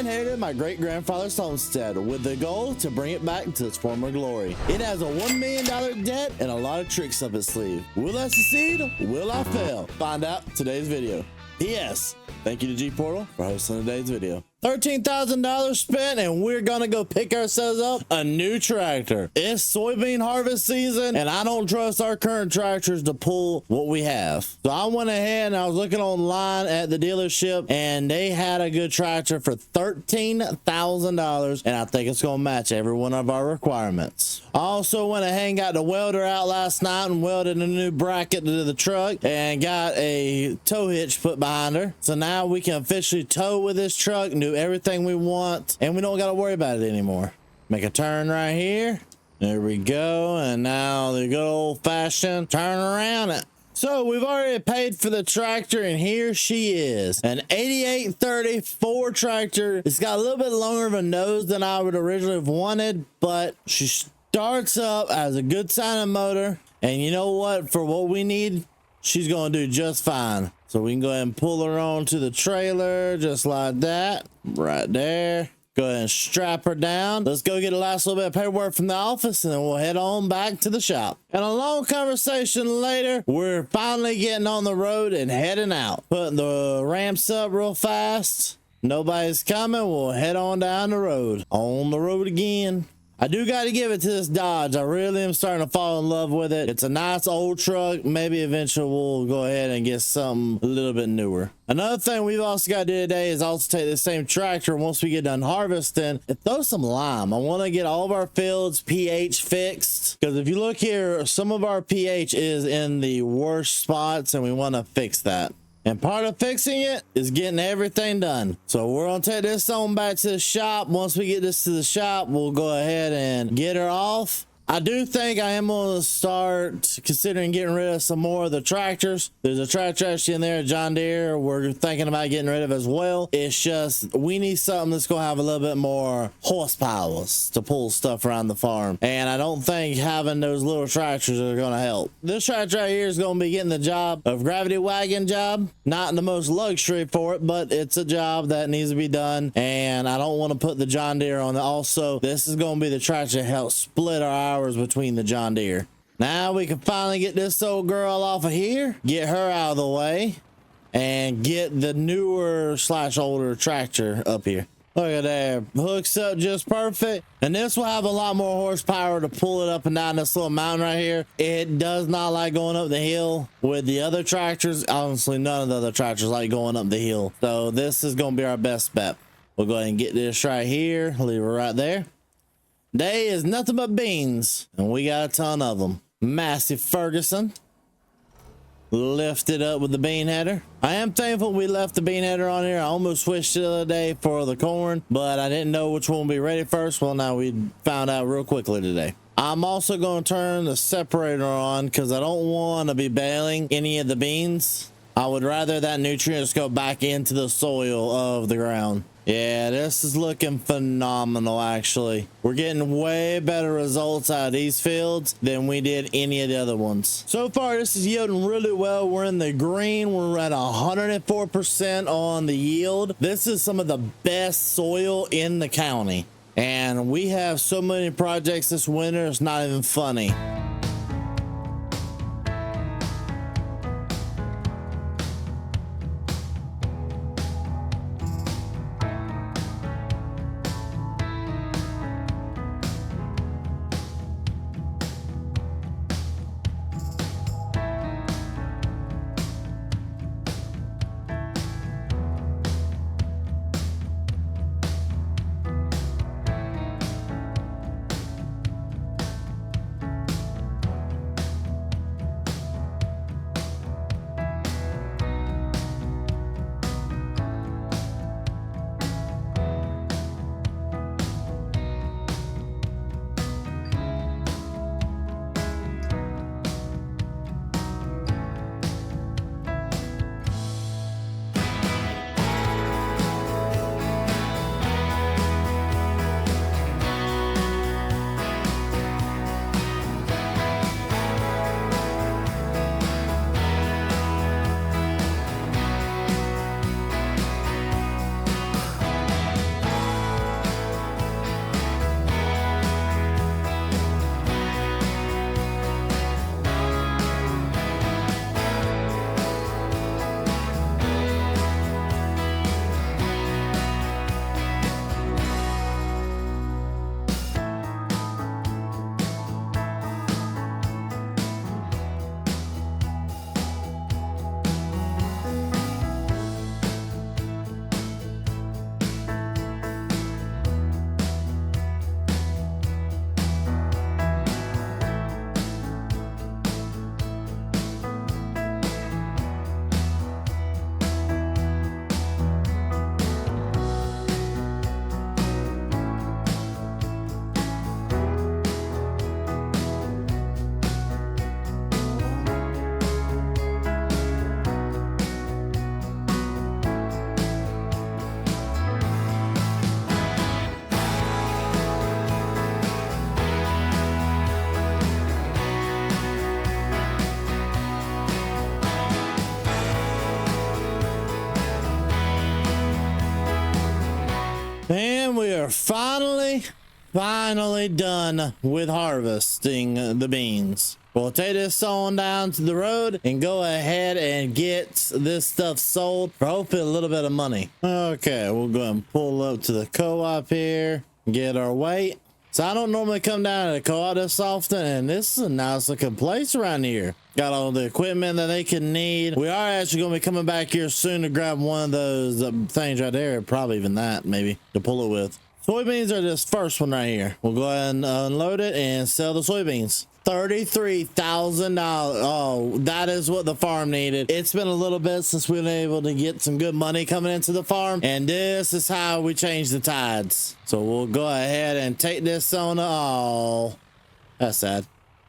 inherited my great-grandfather's homestead with the goal to bring it back to its former glory. It has a $1 million debt and a lot of tricks up its sleeve. Will I succeed? Will I fail? Find out today's video. Yes, thank you to G Portal for hosting today's video. $13,000 spent and we're gonna go pick ourselves up a new tractor. It's soybean harvest season and I don't trust our current tractors to pull what we have. So I went ahead and I was looking online at the dealership and they had a good tractor for $13,000 and I think it's gonna match every one of our requirements. I also went ahead and got the welder out last night and welded a new bracket to the truck and got a tow hitch put behind her. So now we can officially tow with this truck and do everything we want and we don't got to worry about it anymore. Make a turn right here. There we go. And now the good old-fashioned turn around it. So we've already paid for the tractor and here she is, an 8830 Ford tractor. It's got a little bit longer of a nose than I would originally have wanted, but she starts up as a good sounding motor, and you know what, for what we need, she's gonna do just fine. So we can go ahead and pull her onto the trailer just like that, right there. Go ahead and strap her down. Let's go get a last little bit of paperwork from the office and then we'll head on back to the shop. And a long conversation later, we're finally getting on the road and heading out. Putting the ramps up real fast. Nobody's coming. We'll head on down the road. On the road again. I do got to give it to this Dodge. I really am starting to fall in love with it. It's a nice old truck. Maybe eventually we'll go ahead and get something a little bit newer. Another thing we've also got to do today is also take the same tractor. Once we get done harvesting, and throw some lime. I want to get all of our fields pH fixed, because if you look here, some of our pH is in the worst spots and we want to fix that. And part of fixing it is getting everything done. So we're gonna take this on back to the shop. Once we get this to the shop, we'll go ahead and get her off. I do think I am going to start considering getting rid of some more of the tractors. There's a tractor actually in there, a John Deere, we're thinking about getting rid of as well. It's just, we need something that's going to have a little bit more horsepower to pull stuff around the farm. And I don't think having those little tractors are going to help. This tractor right here is going to be getting the job of gravity wagon job. Not the most luxury for it, but it's a job that needs to be done. And I don't want to put the John Deere on it. Also, this is going to be the tractor to help split our hours between the John Deere. Now we can finally get this old girl off of here, get her out of the way, and get the newer / older tractor up here. Look at that, hooks up just perfect. And this will have a lot more horsepower to pull it up and down this little mountain right here. It does not like going up the hill with the other tractors. Honestly, none of the other tractors like going up the hill. So this is going to be our best bet. We'll go ahead and get this right here, leave her right there. Today is nothing but beans, and we got a ton of them. Massive Ferguson. Lift it up with the bean header. I am thankful we left the bean header on here. I almost switched it the other day for the corn, but I didn't know which one would be ready first. Well, now we found out real quickly today. I'm also going to turn the separator on because I don't want to be baling any of the beans. I would rather that nutrients go back into the soil of the ground. Yeah, this is looking phenomenal, actually. We're getting way better results out of these fields than we did any of the other ones. So far, this is yielding really well. We're in the green. We're at 104% on the yield. This is some of the best soil in the county. And we have so many projects this winter, it's not even funny. And we are finally done with harvesting the beans. We'll take this on down to the road and go ahead and get this stuff sold for hopefully a little bit of money. Okay, we'll go and pull up to the co-op here, get our weight. So I don't normally come down to the co-op this often, and this is a nice looking place around here. Got all the equipment that they can need. We are actually going to be coming back here soon to grab one of those things right there, probably even that maybe to pull it with. Soybeans are this first one right here. We'll go ahead and unload it and sell the soybeans. $33,000. Oh, that is what the farm needed. It's been a little bit since we've been able to get some good money coming into the farm, and this is how we change the tides. So we'll go ahead and take this on. Oh, that's sad.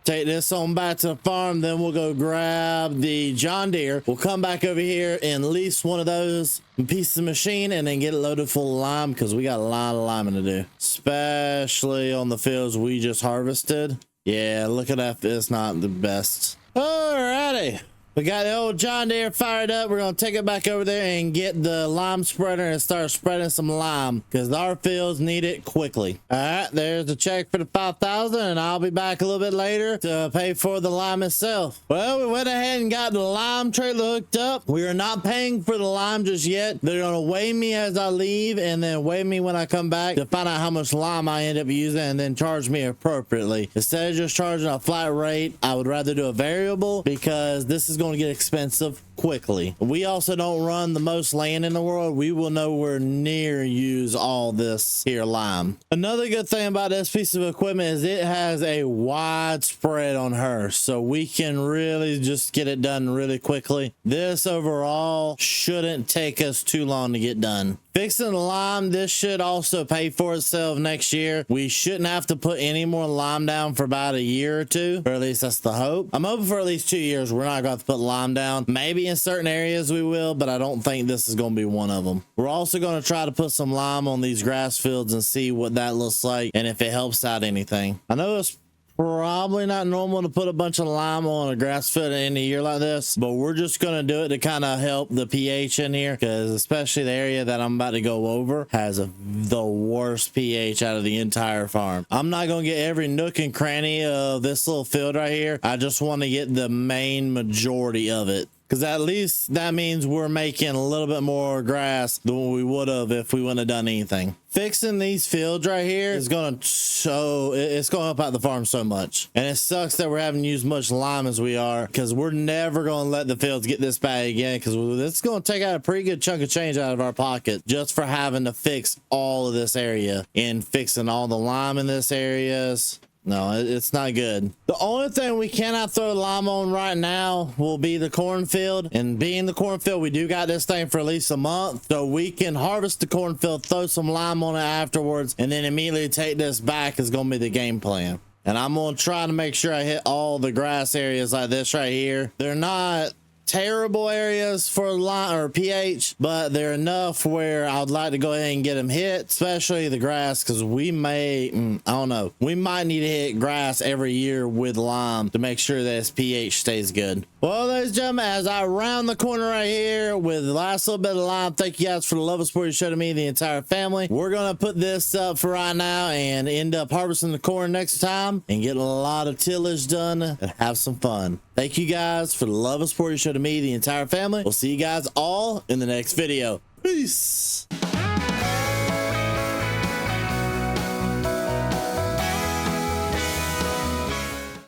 Take this on back to the farm, then we'll go grab the John Deere. We'll come back over here and lease one of those pieces of machine and then get it loaded full of lime, because we got a lot of liming to do, especially on the fields we just harvested. Yeah, look at that. It's not the best. Alrighty. We got the old John Deere fired up. We're going to take it back over there and get the lime spreader and start spreading some lime, because our fields need it quickly. All right, there's the check for the $5,000, and I'll be back a little bit later to pay for the lime itself. Well, we went ahead and got the lime trailer hooked up. We are not paying for the lime just yet. They're going to weigh me as I leave and then weigh me when I come back to find out how much lime I end up using, and then charge me appropriately. Instead of just charging a flat rate, I would rather do a variable, because this is going to get expensive quickly. We also don't run the most land in the world. We will nowhere near use all this here lime. Another good thing about this piece of equipment is it has a wide spread on her, so we can really just get it done really quickly. This overall shouldn't take us too long to get done. Fixing the lime, this should also pay for itself next year. We shouldn't have to put any more lime down for about a year or two, or at least that's the hope. I'm hoping for at least 2 years we're not going to have to put lime down. Maybe in certain areas we will, but I don't think this is going to be one of them. We're also going to try to put some lime on these grass fields and see what that looks like and if it helps out anything. I know it's probably not normal to put a bunch of lime on a grass field in a year like this, but we're just going to do it to kind of help the pH in here, because especially the area that I'm about to go over has the worst pH out of the entire farm. I'm not going to get every nook and cranny of this little field right here. I just want to get the main majority of it, because at least that means we're making a little bit more grass than what we would have if we wouldn't have done anything. Fixing these fields right here is going to it's going to help out the farm so much. And it sucks that we're having to use much lime as we are, because we're never going to let the fields get this bad again, because it's going to take out a pretty good chunk of change out of our pocket just for having to fix all of this area and fixing all the lime in this areas. No, it's not good. The only thing we cannot throw lime on right now will be the cornfield. And being the cornfield, we do got this thing for at least a month. So we can harvest the cornfield, throw some lime on it afterwards, and then immediately take this back is going to be the game plan. And I'm going to try to make sure I hit all the grass areas like this right here. They're not terrible areas for lime or pH, but they're enough where I'd like to go ahead and get them hit, especially the grass, because we may I don't know, we might need to hit grass every year with lime to make sure that its pH stays good. Well, ladies and gentlemen, as I round the corner right here with the last little bit of lime, thank you guys for the love and support you showed to me and the entire family. We're gonna put this up for right now and end up harvesting the corn next time and get a lot of tillage done and have some fun. Thank you guys for the love and support you showed to me, the entire family. We'll see you guys all in the next video. Peace.